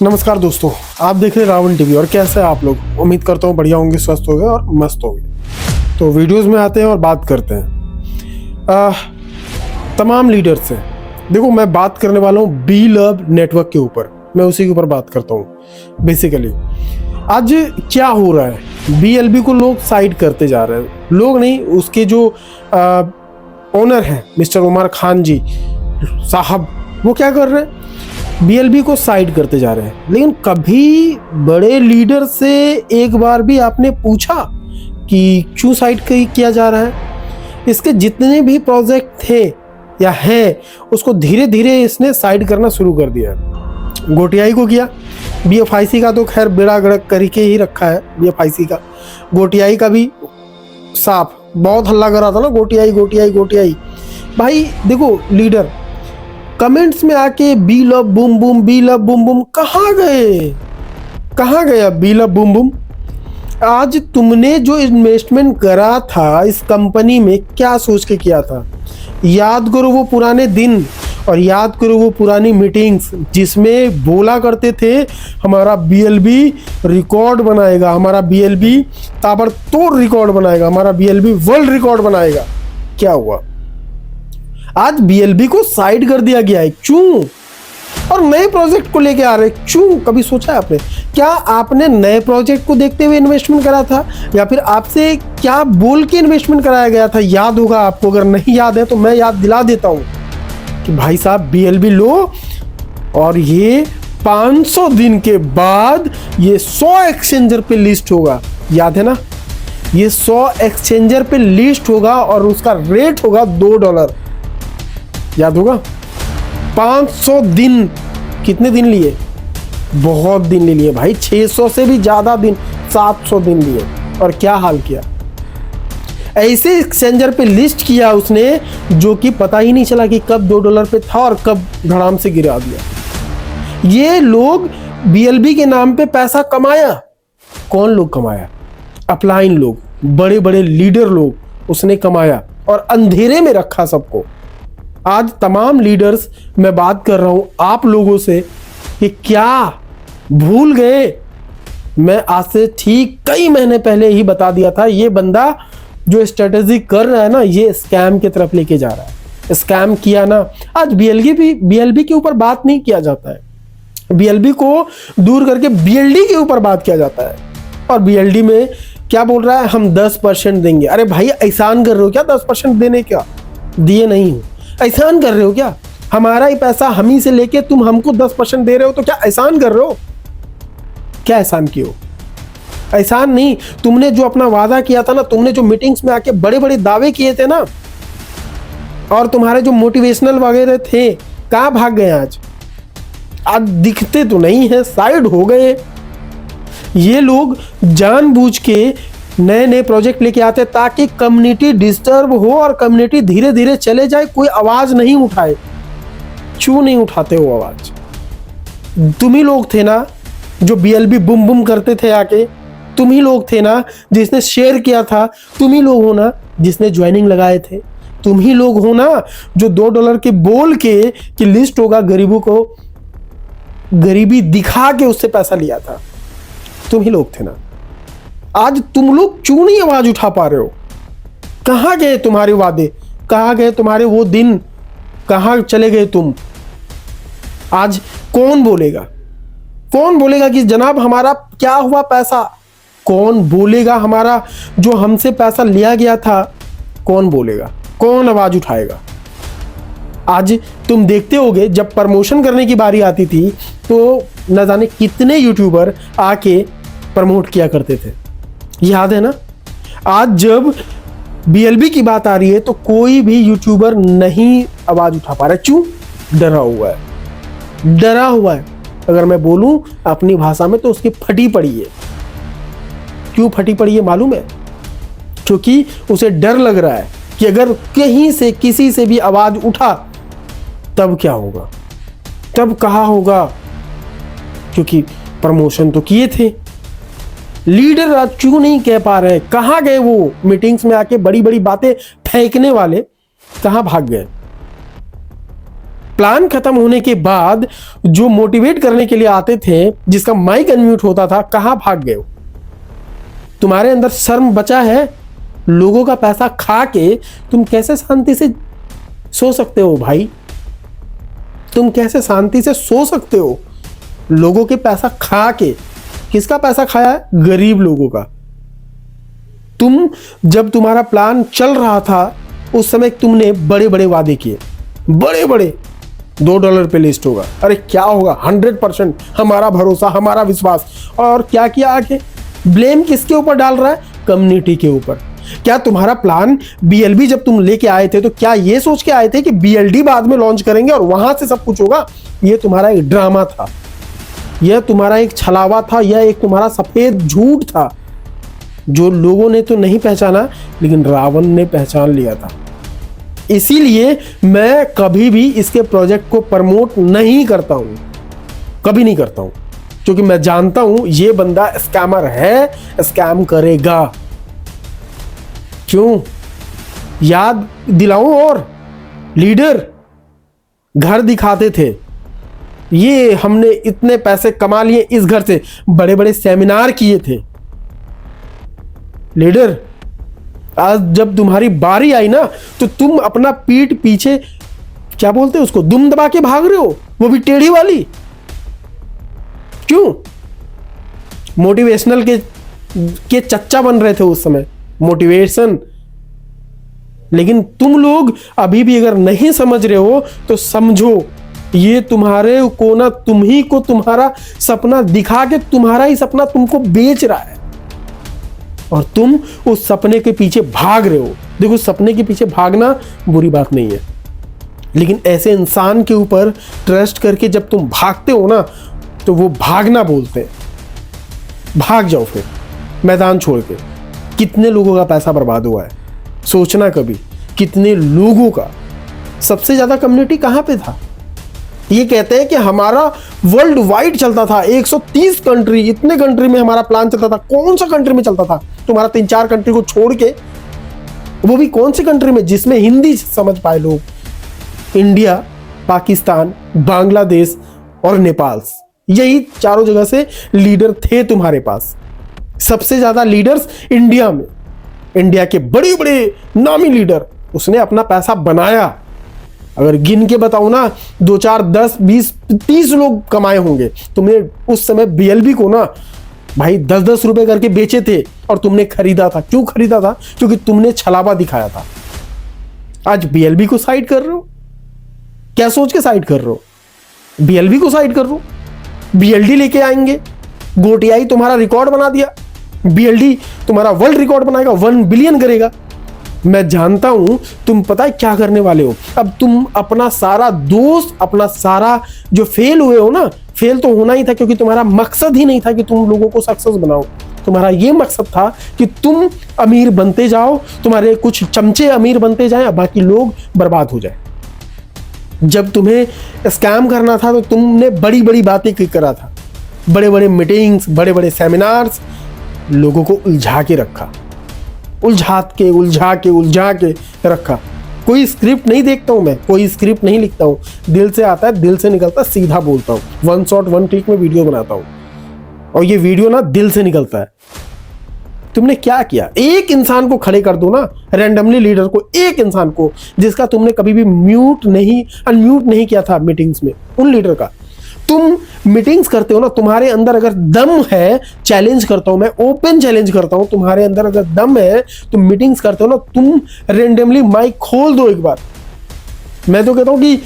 नमस्कार दोस्तों, आप देख रहे हैं रावण टीवी। और कैसे हैं आप लोग? उम्मीद करता हूँ बढ़िया होंगे, स्वस्थ होंगे और मस्त होंगे। तो वीडियोस में आते हैं और बात करते हैं तमाम लीडर्स से। देखो, मैं बात करने वाला हूँ बी लव नेटवर्क के ऊपर। मैं उसी के ऊपर बात करता हूँ बेसिकली। आज क्या हो रहा है, BLB को लोग साइड करते जा रहे हैं। लोग नहीं, उसके जो ओनर हैं मिस्टर उमर खान जी साहब, वो क्या कर रहे हैं, BLB को साइड करते जा रहे हैं। लेकिन कभी बड़े लीडर से एक बार भी आपने पूछा कि क्यों साइड किया जा रहा है? इसके जितने भी प्रोजेक्ट थे या हैं, उसको धीरे धीरे इसने साइड करना शुरू कर दिया। गोटियाई को किया, BFIC का तो खैर बेड़ा गर्क करके ही रखा है। BFIC का, गोटियाई का भी साफ बहुत हल्ला कर रहा था ना, गोटियाई गोटियाई गोटियाई। भाई देखो, लीडर कमेंट्स में आके be love boom boom, be love boom boom, कहाँ गए अब बी लव बूम बूम? आज तुमने जो इन्वेस्टमेंट करा था इस कंपनी में, क्या सोच के किया था? याद करो वो पुराने दिन और याद करो वो पुरानी मीटिंग्स जिसमें बोला करते थे हमारा BLB रिकॉर्ड बनाएगा, हमारा BLB ताबड़तोड़ रिकॉर्ड बनाएगा, हमारा BLB वर्ल्ड रिकॉर्ड बनाएगा। क्या हुआ? आज BLB को साइड कर दिया गया है। क्यों? और नए प्रोजेक्ट को लेके आ रहे, क्यों? कभी सोचा है आपने? क्या आपने नए प्रोजेक्ट को देखते हुए इन्वेस्टमेंट करा था, या फिर आपसे क्या बोल के इन्वेस्टमेंट कराया गया था? याद होगा आपको, अगर नहीं याद है तो मैं याद दिला देता हूं कि भाई साहब BLB लो, और ये 500 दिन के बाद ये 100 एक्सचेंजर पे लिस्ट होगा। याद है ना? ये 100 एक्सचेंजर पे लिस्ट होगा और उसका रेट होगा $2। याद होगा? 500 दिन। कितने दिन लिए? बहुत दिन ले लिए भाई, 600 से भी ज्यादा दिन, 700 दिन लिए। और क्या हाल किया? ऐसे एक्सचेंजर पे लिस्ट किया उसने जो कि पता ही नहीं चला कि कब $2 पे था और कब धड़ाम से गिरा दिया। ये लोग BLB के नाम पे पैसा कमाया। कौन लोग कमाया? अपलाइन लोग, बड़े बड़े लीडर लोग उसने कमाया और अंधेरे में रखा सबको। आज तमाम लीडर्स, मैं बात कर रहा हूं आप लोगों से, कि क्या भूल गए? मैं आज से ठीक कई महीने पहले ही बता दिया था, ये बंदा जो स्ट्रेटेजी कर रहा है ना, ये स्कैम की तरफ लेके जा रहा है। स्कैम किया ना। आज BLB के ऊपर बात नहीं किया जाता है। BLB को दूर करके BLD के ऊपर बात किया जाता है। और BLD में क्या बोल रहा है? हम 10% देंगे। अरे भाई, एहसान कर रहे हो क्या 10% देने? क्या दिए नहीं हो? एहसान कर रहे हो क्या? हमारा ही पैसा हम ही से लेके तुम हमको 10% दे रहे हो, तो क्या एहसान कर रहे हो? क्या एहसान किए हो? एहसान नहीं। तुमने जो अपना वादा किया था ना, तुमने जो मीटिंग्स में आके बड़े बड़े दावे किए थे ना, और तुम्हारे जो मोटिवेशनल वगैरह थे, कहां भाग गए आज? आज दिखते तो नहीं है, साइड हो गए। ये लोग जानबूझ के नए नए प्रोजेक्ट लेके आते ताकि कम्युनिटी डिस्टर्ब हो और कम्युनिटी धीरे धीरे चले जाए, कोई आवाज नहीं उठाए। क्यों नहीं उठाते हो आवाज? तुम ही लोग थे ना जो BLB बुम बुम करते थे आके। तुम ही लोग थे ना जिसने शेयर किया था। तुम ही लोग हो ना जिसने ज्वाइनिंग लगाए थे। तुम ही लोग हो ना जो $2 के बोल के कि लिस्ट होगा, गरीबों को गरीबी दिखा के उससे पैसा लिया था। तुम ही लोग थे ना। आज तुम लोग क्यों नहीं आवाज उठा पा रहे हो? कहां गए तुम्हारे वादे? कहां गए तुम्हारे वो दिन? कहां चले गए तुम? आज कौन बोलेगा? कौन बोलेगा कि जनाब हमारा क्या हुआ पैसा? कौन बोलेगा हमारा जो हमसे पैसा लिया गया था? कौन बोलेगा? कौन आवाज उठाएगा? आज तुम देखते होगे, जब प्रमोशन करने की बारी आती थी तो न जाने कितने यूट्यूबर आके प्रमोट किया करते थे। याद है ना? आज जब BLB की बात आ रही है तो कोई भी यूट्यूबर नहीं आवाज उठा पा रहा है। क्यों? डरा हुआ है। डरा हुआ है। अगर मैं बोलूं अपनी भाषा में तो उसकी फटी पड़ी है। क्यों फटी पड़ी है मालूम है? क्योंकि उसे डर लग रहा है कि अगर कहीं से किसी से भी आवाज उठा तब क्या होगा, तब कहा होगा। क्योंकि प्रमोशन तो किए थे। लीडर आज क्यों नहीं कह पा रहे? कहां गए वो मीटिंग्स में आके बड़ी बड़ी बातें फेंकने वाले? कहां भाग गए? प्लान खत्म होने के बाद जो मोटिवेट करने के लिए आते थे, जिसका माइक अनम्यूट होता था, कहां भाग गए हो? तुम्हारे अंदर शर्म बचा है? लोगों का पैसा खा के तुम कैसे शांति से सो सकते हो भाई? तुम कैसे शांति से सो सकते हो? लोगों के पैसा खा के। किसका पैसा खाया है? गरीब लोगों का। जब तुम्हारा प्लान चल रहा था उस समय तुमने बड़े बड़े वादे किए, बड़े बड़े, $2 पे लिस्ट होगा, अरे क्या होगा, 100% हमारा भरोसा, हमारा विश्वास। और क्या किया आगे? ब्लेम किसके ऊपर डाल रहा है? कम्युनिटी के ऊपर। क्या तुम्हारा प्लान BLB जब तुम लेके आए थे तो क्या ये सोच के आए थे कि BLD बाद में लॉन्च करेंगे और वहां से सब कुछ होगा? ये तुम्हारा एक ड्रामा था, यह तुम्हारा एक छलावा था, यह एक तुम्हारा सफेद झूठ था जो लोगों ने तो नहीं पहचाना लेकिन रावण ने पहचान लिया था। इसीलिए मैं कभी भी इसके प्रोजेक्ट को प्रमोट नहीं करता हूं, कभी नहीं करता हूं, क्योंकि मैं जानता हूं ये बंदा स्कैमर है, स्कैम करेगा। क्यों? याद दिलाऊं? और लीडर घर दिखाते थे, ये हमने इतने पैसे कमा लिए इस घर से, बड़े बड़े सेमिनार किए थे। लीडर आज जब तुम्हारी बारी आई ना तो तुम अपना पीठ पीछे, क्या बोलते हैं उसको, दुम दबा के भाग रहे हो, वो भी टेढ़ी वाली। क्यों? मोटिवेशनल के चच्चा बन रहे थे उस समय, मोटिवेशन। लेकिन तुम लोग अभी भी अगर नहीं समझ रहे हो तो समझो, ये तुम्हारे को ना, तुम ही को तुम्हारा सपना दिखा के तुम्हारा ही सपना तुमको बेच रहा है और तुम उस सपने के पीछे भाग रहे हो। देखो, सपने के पीछे भागना बुरी बात नहीं है, लेकिन ऐसे इंसान के ऊपर ट्रस्ट करके जब तुम भागते हो ना तो वो भागना बोलते हैं। भाग जाओ फिर मैदान छोड़ के। कितने लोगों का पैसा बर्बाद हुआ है, सोचना कभी, कितने लोगों का। सबसे ज्यादा कम्युनिटी कहां पे था? ये कहते हैं कि हमारा वर्ल्ड वाइड चलता था, 130 कंट्री, इतने कंट्री में हमारा प्लान चलता था। कौन सा कंट्री में चलता था तुम्हारा? 3-4 कंट्री को छोड़ के, वो भी कौन सी कंट्री में जिसमें हिंदी समझ पाए लोग? इंडिया, पाकिस्तान, बांग्लादेश और नेपाल, यही चारों जगह से लीडर थे तुम्हारे पास। सबसे ज्यादा लीडर्स इंडिया में, इंडिया के बड़े बड़े नामी लीडर, उसने अपना पैसा बनाया। अगर गिन के बताऊं ना, 2, 4, 10, 20, 30 लोग कमाए होंगे। तुमने उस समय BLB को ना भाई 10-10 रुपए करके बेचे थे और तुमने खरीदा था। क्यों खरीदा था? क्योंकि तुमने छलावा दिखाया था। आज BLB को साइड कर रहे हो? क्या सोच के साइड कर रहे हो? BLB को साइड कर रहे हो? BLD लेके आएंगे, गोटियाई तुम्हारा रिकॉर्ड बना दिया, BLD तुम्हारा वर्ल्ड रिकॉर्ड बनाएगा, 1 बिलियन करेगा। मैं जानता हूं तुम पता है क्या करने वाले हो। अब तुम अपना सारा दोस्त, अपना सारा जो फेल हुए हो ना, फेल तो होना ही था क्योंकि तुम्हारा मकसद ही नहीं था कि तुम लोगों को सक्सेस बनाओ। तुम्हारा ये मकसद था कि तुम अमीर बनते जाओ, तुम्हारे कुछ चमचे अमीर बनते जाएं, बाकी लोग बर्बाद हो जाए। जब तुम्हें स्कैम करना था तो तुमने बड़ी बड़ी बातें करा था, बड़े बड़े मीटिंग्स, बड़े बड़े सेमिनार्स, लोगों को उलझा के रखा, उलझा के रखा। कोई स्क्रिप्ट नहीं देखता हूं मैं, कोई स्क्रिप्ट नहीं लिखता हूं, दिल से आता है, दिल से निकलता है, सीधा बोलता हूं। 1 शॉट 1 क्लिक में वीडियो बनाता हूं और ये वीडियो ना दिल से निकलता है। तुमने क्या किया? एक इंसान को खड़े कर दो ना, रैंडमली लीडर को, एक इंसान को जिसका तुमने कभी भी अनम्यूट नहीं किया था मीटिंग्स में, उन लीडर का। तुम मीटिंग्स करते हो ना, तुम्हारे अंदर अगर दम है, चैलेंज करता हूं मैं, ओपन चैलेंज करता हूं, तुम्हारे अंदर अगर दम है, तुम मीटिंग्स करते हो ना, तुम रैंडमली माइक खोल दो एक बार। मैं तो कहता हूं कि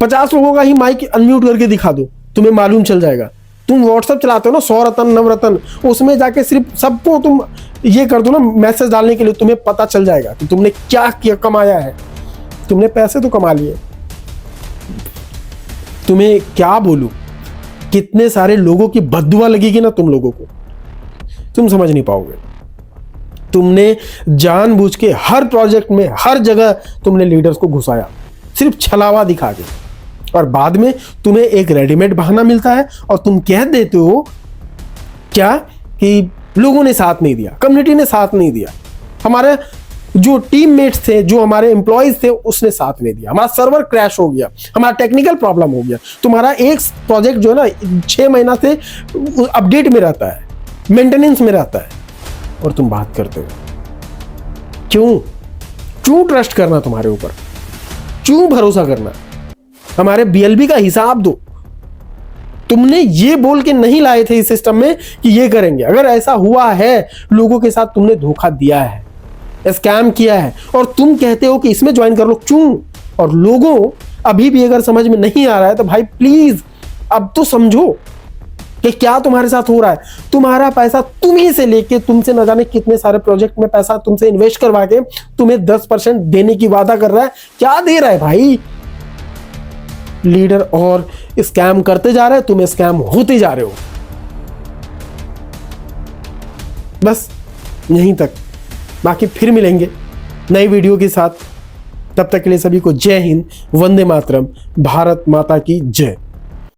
50 लोगों का ही माइक अनम्यूट करके दिखा दो, तुम्हें मालूम चल जाएगा। तुम व्हाट्सएप चलाते हो ना, 100 रत्न, 9 रत्न, उसमें जाके सिर्फ सबको तुम ये कर दो ना मैसेज डालने के लिए, तुम्हें पता चल जाएगा कि तुमने क्या कमाया है। तुमने पैसे तो कमा लिए, तुम्हें क्या बोलूं, कितने सारे लोगों की बद्दुआ लगेगी ना तुम लोगों को, तुम समझ नहीं पाओगे। तुमने जानबूझ के हर प्रोजेक्ट में, हर जगह तुमने लीडर्स को घुसाया, सिर्फ छलावा दिखा के, और बाद में तुम्हें एक रेडीमेड बहाना मिलता है और तुम कह देते हो क्या कि लोगों ने साथ नहीं दिया, कम्युनिटी ने साथ नहीं दिया, हमारे जो टीममेट्स थे, जो हमारे एम्प्लॉयज थे, उसने साथ नहीं दिया। हमारा सर्वर क्रैश हो गया, हमारा टेक्निकल प्रॉब्लम हो गया। तुम्हारा एक प्रोजेक्ट जो है ना 6 महीना से अपडेट में रहता है, मेंटेनेंस में रहता है, और तुम बात करते हो। क्यों ट्रस्ट करना तुम्हारे ऊपर? क्यों भरोसा करना? हमारे BLB का हिसाब दो। तुमने ये बोल के नहीं लाए थे इस सिस्टम में कि ये करेंगे। अगर ऐसा हुआ है, लोगों के साथ तुमने धोखा दिया है, स्कैम किया है, और तुम कहते हो कि इसमें ज्वाइन कर लो, क्यों? और लोगों अभी भी अगर समझ में नहीं आ रहा है तो भाई प्लीज अब तो समझो कि क्या तुम्हारे साथ हो रहा है। तुम्हारा पैसा तुम्ही से लेके तुमसे न जाने कितने सारे प्रोजेक्ट में पैसा तुमसे इन्वेस्ट करवा के तुम्हें 10% देने की वादा कर रहा है। क्या दे रहा है भाई? लीडर और स्कैम करते जा रहे हैं, तुम स्कैम होते जा रहे हो। बस यहीं तक, बाकी फिर मिलेंगे नई वीडियो के साथ। तब तक के लिए सभी को जय हिंद, वंदे मातरम, भारत माता की जय।